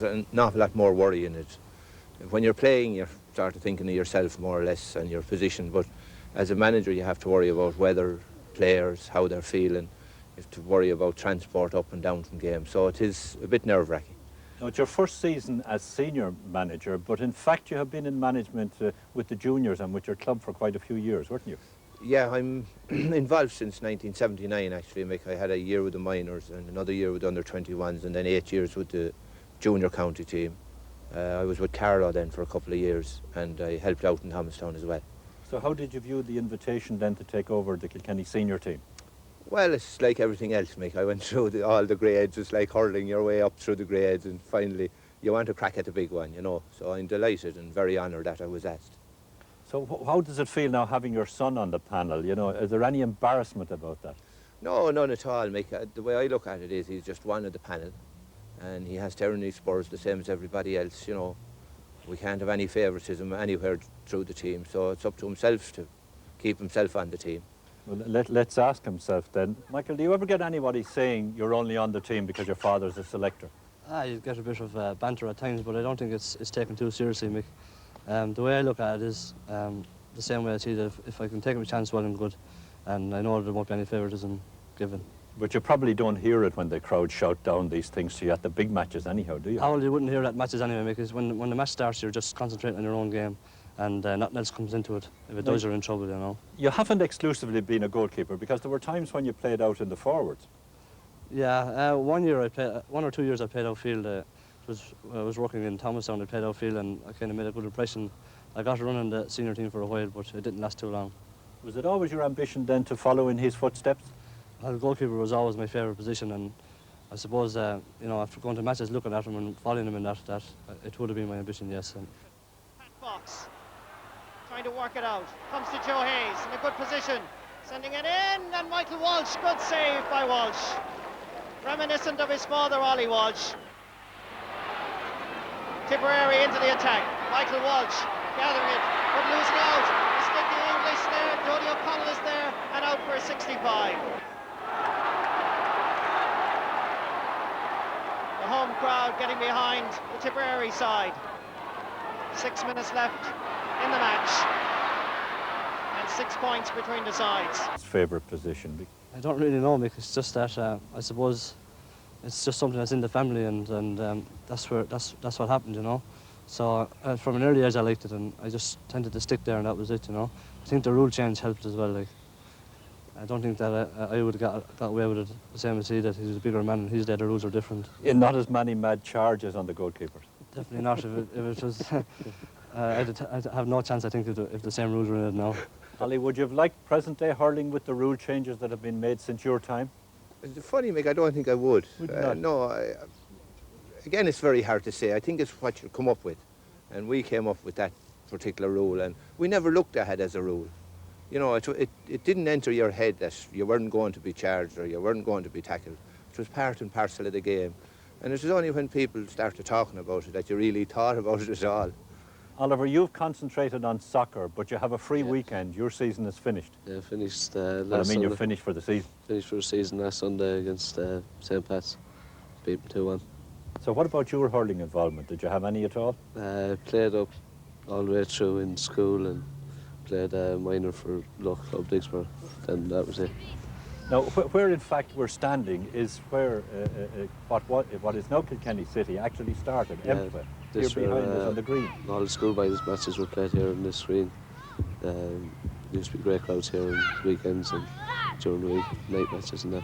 An awful lot more worry in it. When you're playing, you're sort of thinking of yourself more or less and your position, but as a manager you have to worry about weather, players, how they're feeling. You have to worry about transport up and down from games, so it is a bit nerve-wracking. Now, it's your first season as senior manager, but in fact you have been in management with the juniors and with your club for quite a few years, weren't you? Yeah, I'm involved since 1979 actually, Mick. I had a year with the minors and another year with the under-21s and then 8 years with the junior county team. I was with Carlow then for a couple of years and I helped out in Thomastown as well. So how did you view the invitation then to take over the Kilkenny senior team? Well, it's like everything else, Mick. I went through all the grades. It's like hurling your way up through the grades and finally you want to crack at the big one, you know. So I'm delighted and very honoured that I was asked. So how does it feel now having your son on the panel? You know, is there any embarrassment about that? No, none at all, Mick. The way I look at it is he's just one of the panel and he has to earn his spurs the same as everybody else, you know. We can't have any favouritism anywhere through the team, so it's up to himself to keep himself on the team. Well, let's ask himself then. Michael, do you ever get anybody saying you're only on the team because your father's a selector? You get a bit of banter at times, but I don't think it's taken too seriously, Mick. The way I look at it is the same way I see that if I can take a chance, well and good, and I know there won't be any favouritism given. But you probably don't hear it when the crowd shout down these things to you at the big matches anyhow, do you? Well, you wouldn't hear that matches anyway, because when the match starts, you're just concentrating on your own game, and nothing else comes into it. If it does, you're in trouble, you know. You haven't exclusively been a goalkeeper, because there were times when you played out in the forwards. Yeah, 1 or 2 years I played outfield. I was working in Thomastown, I played outfield, and I kind of made a good impression. I got a run in the senior team for a while, but it didn't last too long. Was it always your ambition then to follow in his footsteps? Well, goalkeeper was always my favourite position, and I suppose, you know, after going to matches, looking at him and following him in that it would have been my ambition, yes. Box, trying to work it out, comes to Joe Hayes in a good position, sending it in, and Michael Walsh, good save by Walsh. Reminiscent of his father, Ollie Walsh. Tipperary into the attack, Michael Walsh gathering it, but losing out. Sticky English there, Jody O'Connell is there, and out for a 65. The home crowd getting behind the Tipperary side. 6 minutes left in the match, and 6 points between the sides. His favourite position? I don't really know, Mick. It's just that I suppose it's just something that's in the family, and that's what happened, you know. So from an early age I liked it, and I just tended to stick there, and that was it, you know. I think the rule change helped as well. Like, I don't think that I would have got away with it the same as he did. He's a bigger man, and his day the rules are different. Yeah, not as many mad charges on the goalkeepers. Definitely not. If it was, I'd have no chance, I think, if the same rules were in it now. Ollie, would you have liked present-day hurling with the rule changes that have been made since your time? Funny, Mick, I don't think I would. Would no, again, it's very hard to say. I think it's what you come up with. And we came up with that particular rule, and we never looked at it as a rule. You know, it didn't enter your head that you weren't going to be charged or you weren't going to be tackled. It was part and parcel of the game. And it was only when people started talking about it that you really thought about it at all. Oliver, you've concentrated on soccer, but you have a free weekend. Your season is finished. Yeah, finished last Sunday. You're finished for the season. Finished for the season last Sunday against St. Pat's. Beat them 2-1. So what about your hurling involvement? Did you have any at all? Played up all the way through in school and played minor for local club Digsborough. Then that was it. Now, where in fact we're standing is where what is now Kilkenny City actually started. Yeah, here behind us on the green. All the schoolboys matches were played here on this green. Used to be great crowds here on weekends and during the week, night matches and that.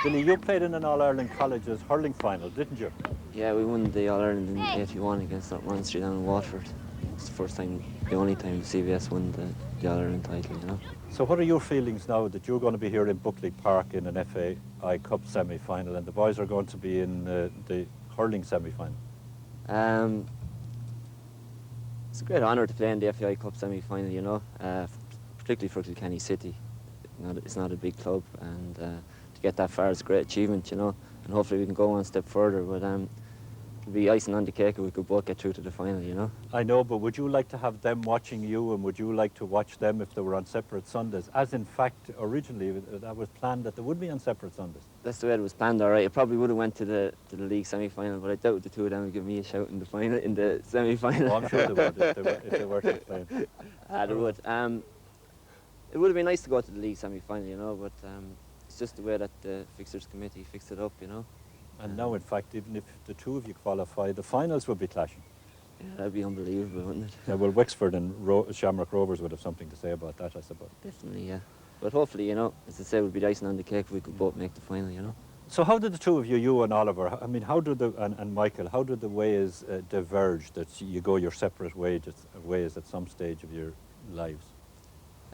Billy, you played in an All-Ireland Colleges hurling final, didn't you? Yeah, we won the All-Ireland in 81 against that Ron Street down in Waterford. It's the first time, the only time CVS won the All-Ireland title, you know. So what are your feelings now that you're going to be here in Buckley Park in an FAI Cup semi-final and the boys are going to be in the hurling semi-final? It's a great honour to play in the FAI Cup semi-final, you know, particularly for Kilkenny City. It's not a big club, and to get that far is a great achievement, you know, and hopefully we can go one step further. But It'd be icing on the cake if we could both get through to the final, you know. I know, but would you like to have them watching you, and would you like to watch them if they were on separate Sundays? As in fact, originally that was planned that they would be on separate Sundays. That's the way it was planned, all right. It probably would have went to the league semi-final, but I doubt the two of them would give me a shout in the final, in the semi-final. Oh, I'm sure they would if they were to play. They would. It would have been nice to go to the league semi-final, you know, but it's just the way that the fixtures committee fixed it up, you know. And now, in fact, even if the two of you qualify, the finals would be clashing. Yeah, that'd be unbelievable, wouldn't it? Yeah, well, Wexford and Shamrock Rovers would have something to say about that, I suppose. Definitely, yeah. But hopefully, you know, as I said, it would be the icing on the cake if we could both make the final, you know. So how did the two of you, you and Oliver, I mean, how did and Michael, how did the ways diverge that you go your separate ways at some stage of your lives?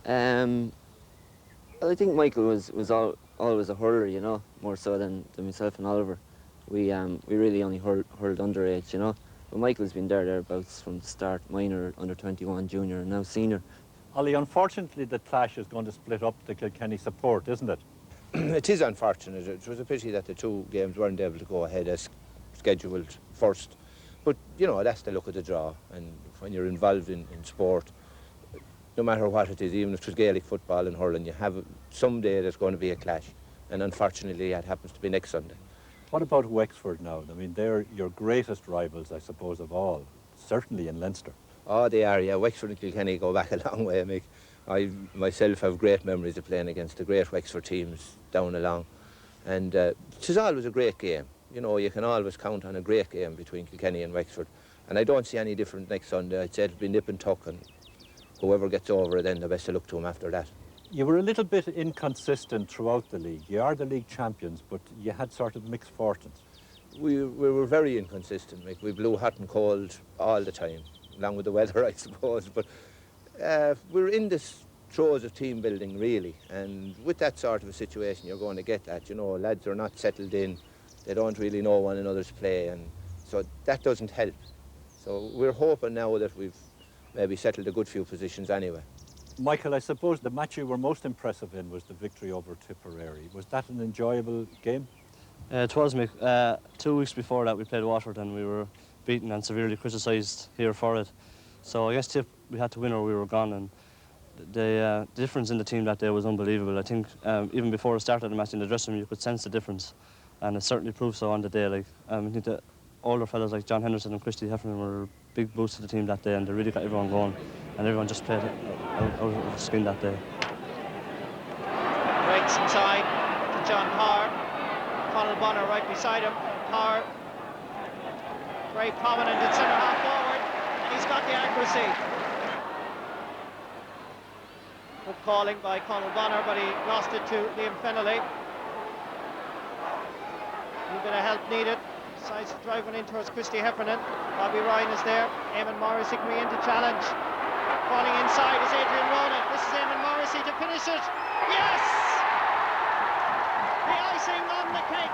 Well, I think Michael was always a hurler, you know, more so than myself and Oliver. We really only hurled underage, you know. But Michael's been thereabouts from the start, minor, under 21, junior, and now senior. Ollie, unfortunately the clash is going to split up the Kilkenny support, isn't it? It is unfortunate. It was a pity that the two games weren't able to go ahead as scheduled first. But, you know, that's the look of the draw. And when you're involved in sport, no matter what it is, even if it's Gaelic football and hurling, you have someday there's going to be a clash. And unfortunately, that happens to be next Sunday. What about Wexford now? I mean, they're your greatest rivals, I suppose, of all, certainly in Leinster. Oh, they are, yeah. Wexford and Kilkenny go back a long way, Mick. I myself have great memories of playing against the great Wexford teams down along. And it is always a great game. You know, you can always count on a great game between Kilkenny and Wexford. And I don't see any different next Sunday. I'd say it'll be nip and tuck, and whoever gets over it, then the best of luck to him after that. You were a little bit inconsistent throughout the league. You are the league champions, but you had sort of mixed fortunes. We were very inconsistent, Mick. We blew hot and cold all the time, along with the weather, I suppose. But we're in this throes of team building, really. And with that sort of a situation, you're going to get that. You know, lads are not settled in. They don't really know one another's play. And so that doesn't help. So we're hoping now that we've maybe settled a good few positions anyway. Michael, I suppose the match you were most impressive in was the victory over Tipperary. Was that an enjoyable game? It was, Mick. 2 weeks before that, we played Waterford and we were beaten and severely criticised here for it. So I guess Tip, we had to win or we were gone. And the difference in the team that day was unbelievable. I think even before it started the match in the dressing room, you could sense the difference. And it certainly proved so on the day. Like, I think the older fellas like John Henderson and Christy Heffernan were big boosts to the team that day, and they really got everyone going. And everyone just played out of the spin that day. Breaks inside to John Power. Conal Bonner right beside him. Power very prominent in centre half forward, and he's got the accuracy. Good calling by Conal Bonner, but he lost it to Liam Fennelly. A little bit of help needed. Decides to drive one in towards Christy Heffernan. Bobby Ryan is there. Eamon Morrissey coming in to challenge. Falling inside is Adrian Ronan. This is Eamon Morrissey to finish it. Yes! The icing on the cake.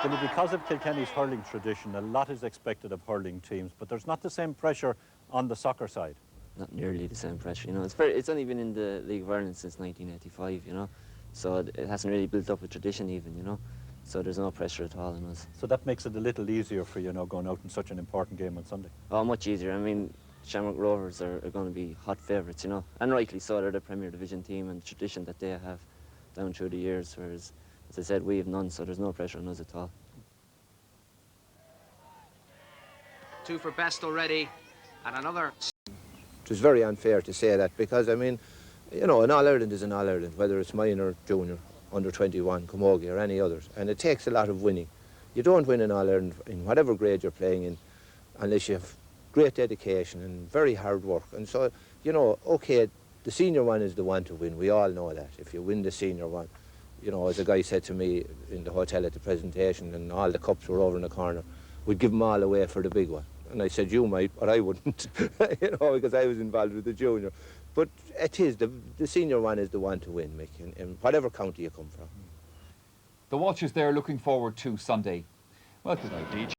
Well, because of Kilkenny's hurling tradition, a lot is expected of hurling teams, but there's not the same pressure on the soccer side. Not nearly the same pressure, you know. It's only been in the League of Ireland since 1985, you know. So it hasn't really built up a tradition even, you know. So there's no pressure at all on us. So that makes it a little easier for you now going out in such an important game on Sunday. Oh, much easier. I mean, Shamrock Rovers are going to be hot favourites, you know. And rightly so, they're the Premier Division team and the tradition that they have down through the years, whereas, as I said, we have none, so there's no pressure on us at all. 2 for best already, and another. It was very unfair to say that because, I mean, you know, an All-Ireland is an All-Ireland, whether it's minor, junior, under 21, camogie or any others, and it takes a lot of winning. You don't win an All-Ireland in whatever grade you're playing in unless you have great dedication and very hard work. And so, you know, okay, the senior one is the one to win. We all know that. If you win the senior one, you know, as a guy said to me in the hotel at the presentation and all the cups were over in the corner, we'd give them all away for the big one. And I said, you might, but I wouldn't, you know, because I was involved with the junior. But it is, the senior one is the one to win, Mick, in whatever county you come from. The Walshes there looking forward to Sunday. Well, good night.